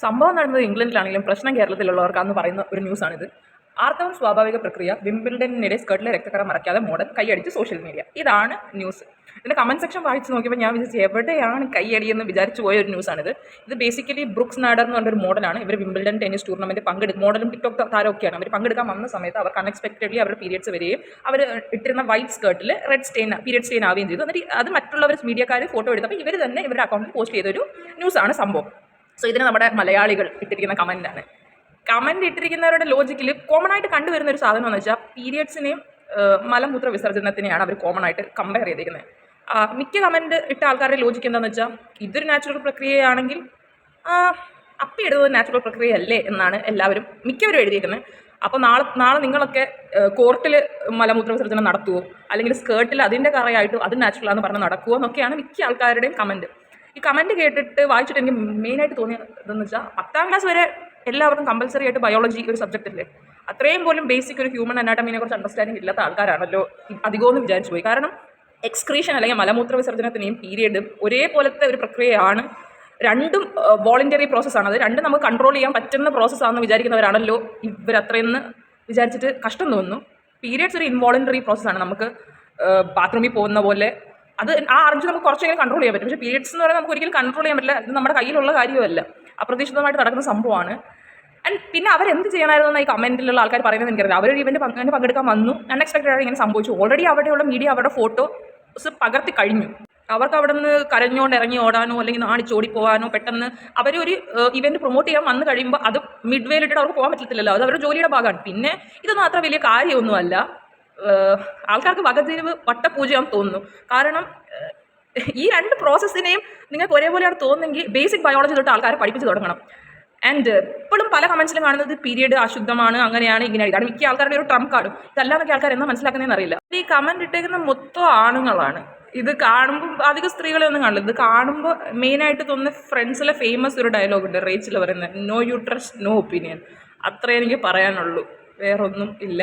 സംഭവം നടന്നത് ഇംഗ്ലണ്ടിലാണെങ്കിലും പ്രശ്നം കേരളത്തിലുള്ളവർക്കാന്ന് പറയുന്ന ഒരു ന്യൂസാണിത്. ആർത്തവം സ്വാഭാവിക പ്രക്രിയ, വിംബിൾഡണിനിടെ സ്കർട്ടിലെ രക്തക്കറ മറയ്ക്കാതെ മോഡൽ, കൈയടിച്ച് സോഷ്യൽ മീഡിയ. ഇതാണ് ന്യൂസ്. ഇതിൻ്റെ കമൻറ്റ് സെക്ഷൻ വായിച്ച് നോക്കിയപ്പോൾ ഞാൻ വിചാരിച്ചു എവിടെയാണ് കൈയടിയെന്ന് വിചാരിച്ചു പോയ ഒരു ന്യൂസാണിത്. ഇത് ബേസിക്കലി ബ്രൂക്സ് നാഡർ എന്ന് പറഞ്ഞൊരു മോഡലാണ്. ഇവർ വിംബിൾഡൺ ടെന്നീസ് ടൂർണമെൻറ്റ് മോഡലും ടിക്ടോക്ക് താരമൊക്കെയാണ്. അവർ പങ്കെടുക്കാൻ വന്ന സമയത്ത് അവർക്ക് അൺഎക്സ്പെക്റ്റഡ്ലി അവരുടെ പീരിയഡ്സ് വരികയും അവർ ഇട്ടിരുന്ന വൈറ്റ് സ്കർട്ടിൽ റെഡ് സ്റ്റെയിൻ പീരിയഡ് സ്റ്റെയിൻ ആവുകയും ചെയ്തു. എന്നിട്ട് അത് മറ്റുള്ളവർ മീഡിയക്കാർ ഫോട്ടോ എടുത്തപ്പോൾ ഇവർ തന്നെ ഇവരുടെ അക്കൗണ്ടിൽ പോസ്റ്റ് ചെയ്തൊരു ന്യൂസാണ് സംഭവം. സോ ഇതിന് നമ്മുടെ മലയാളികൾ ഇട്ടിരിക്കുന്ന കമൻറ്റാണ്. കമൻറ്റ് ഇട്ടിരിക്കുന്നവരുടെ ലോജിക്കിൽ കോമൺ ആയിട്ട് കണ്ടുവരുന്ന ഒരു സാധനം എന്ന് വെച്ചാൽ പീരിയഡ്സിനെയും മലമൂത്ര വിസർജനത്തിനെയാണ് അവർ കോമൺ ആയിട്ട് കമ്പയർ ചെയ്തിരിക്കുന്നത്. മിക്ക കമൻറ്റ് ഇട്ട ആൾക്കാരുടെ ലോജിക്ക് എന്താണെന്ന് വെച്ചാൽ ഇതൊരു നാച്ചുറൽ പ്രക്രിയയാണെങ്കിൽ അപ്പി ഇടുന്നത് നാച്ചുറൽ പ്രക്രിയയല്ലേ എന്നാണ് മിക്കവരും എഴുതിയിരിക്കുന്നത്. അപ്പോൾ നാളെ നിങ്ങളൊക്കെ കോർട്ടിൽ മലമൂത്ര വിസർജനം നടത്തുമോ, അല്ലെങ്കിൽ സ്കേർട്ടിൽ അതിൻ്റെ കറയായിട്ടും അത് നാച്ചുറലാണെന്ന് പറഞ്ഞ് നടക്കുമോ എന്നൊക്കെയാണ് മിക്ക ആൾക്കാരുടെയും കമൻറ്റ്. ഈ കമൻറ്റ് കേട്ടിട്ട് വായിച്ചിട്ട് എനിക്ക് മെയിനായിട്ട് തോന്നിയതെന്ന് വെച്ചാൽ 10ാം ക്ലാസ് വരെ എല്ലാവർക്കും കമ്പൽസറി ആയിട്ട് ബയോളജി ഒരു സബ്ജക്റ്റ് അല്ലേ. അത്രയും പോലും ബേസിക് ഒരു ഹ്യൂമൻ അനാട്ടമിനെ കുറിച്ച് അണ്ടർസ്റ്റാൻഡിങ് ഇല്ലാത്ത ആൾക്കാരാണല്ലോ അധികമെന്ന് വിചാരിച്ചു പോയി. കാരണം എക്സ്ക്രീഷൻ അല്ലെങ്കിൽ മലമൂത്ര വിസർജനത്തിനെയും പീരിയഡും ഒരേപോലത്തെ ഒരു പ്രക്രിയയാണ്. രണ്ടും വോളണ്ടറി പ്രോസസ്സാണ്. അത് രണ്ടും നമുക്ക് കൺട്രോൾ ചെയ്യാൻ പറ്റുന്ന പ്രോസസ്സാണെന്ന് വിചാരിക്കുന്നവരാണല്ലോ ഇവരത്രയെന്ന് വിചാരിച്ചിട്ട് കഷ്ടം തോന്നുന്നു. പീരിയഡ്സ് ഒരു ഇൻവോളണ്ടറി പ്രോസസ്സാണ്. നമുക്ക് ബാത്റൂമിൽ പോകുന്ന പോലെ അത് അറിഞ്ഞ് നമുക്ക് കുറച്ചെങ്കിലും കൺട്രോൾ ചെയ്യാൻ പറ്റും. പക്ഷേ പീരിയഡ്സ് എന്ന് പറയുന്നത് നമുക്ക് ഒരിക്കലും കൺട്രോൾ ചെയ്യാൻ പറ്റില്ല. ഇത് നമ്മുടെ കയ്യിലുള്ള കാര്യമല്ല, അപ്രതീക്ഷിതമായിട്ട് നടക്കുന്ന സംഭവമാണ്. ആൻഡ് പിന്നെ അവരെന്ത് ചെയ്യണമായിരുന്നു ഈ കമൻറ്റിലുള്ള ആൾക്കാർ പറയുന്നത് എനിക്കറിയില്ല. അവരൊരു ഇവൻറ്റ് പങ്കെടുക്കാൻ വന്നു, അൺഎക്സ്പെക്റ്റഡ് ആയിട്ട് ഇങ്ങനെ സംഭവിച്ചു. ഓൾറെഡി അവിടെയുള്ള മീഡിയ അവരുടെ ഫോട്ടോസ് പകർത്തി കഴിഞ്ഞു. അവർക്ക് അവിടെ നിന്ന് കരഞ്ഞുകൊണ്ട് ഇറങ്ങി ഓടാനോ അല്ലെങ്കിൽ നാണിച്ചോടി പോകാനോ പെട്ടെന്ന് അവരൊരു ഇവൻറ്റ് പ്രൊമോട്ട് ചെയ്യാൻ വന്നു കഴിയുമ്പോൾ അത് മിഡ് വേയിലിട്ടിട്ട് അവർക്ക് പോകാൻ പറ്റത്തില്ലല്ലോ. അത് അവരുടെ ജോലിയുടെ ഭാഗമാണ്. പിന്നെ ഇതൊന്നും അത്ര വലിയ കാര്യമൊന്നുമല്ല. ആൾക്കാർക്ക് വകതിരിവ് വട്ടപൂജയാണെന്ന് തോന്നുന്നു. കാരണം ഈ രണ്ട് പ്രോസസ്സിനെയും നിങ്ങൾക്ക് ഒരേപോലെയാണ് തോന്നുന്നെങ്കിൽ ബേസിക് ബയോളജി തൊട്ട് ആൾക്കാരെ പഠിപ്പിച്ച് തുടങ്ങണം. ആൻഡ് ഇപ്പോഴും പല കമൻസിലും കാണുന്നത് പീരിയഡ് അശുദ്ധമാണ്, അങ്ങനെയാണ്, ഇങ്ങനെയാണ്. ഇതാണ് മിക്ക ആൾക്കാരുടെ ഒരു ട്രംപ് കാർഡും. ഇതല്ലാന്നൊക്കെ ആൾക്കാർ എന്നാ മനസ്സിലാക്കുന്നതെന്ന് അറിയില്ല. ഈ കമൻറ്റ് ഇട്ടേക്കുന്ന മൊത്തം ആണുങ്ങളാണ്. ഇത് കാണുമ്പോൾ അധികം സ്ത്രീകളെ ഒന്നും കാണില്ല. ഇത് കാണുമ്പോൾ മെയിനായിട്ട് തോന്നുന്ന ഫ്രണ്ട്സിലെ ഫേമസ് ഒരു ഡയലോഗുണ്ട്, റേച്ചിൽ പറയുന്നത്, നോ യൂട്രസ് നോ ഒപ്പീനിയൻ. അത്രേ എനിക്ക് പറയാനുള്ളൂ, വേറൊന്നും ഇല്ല.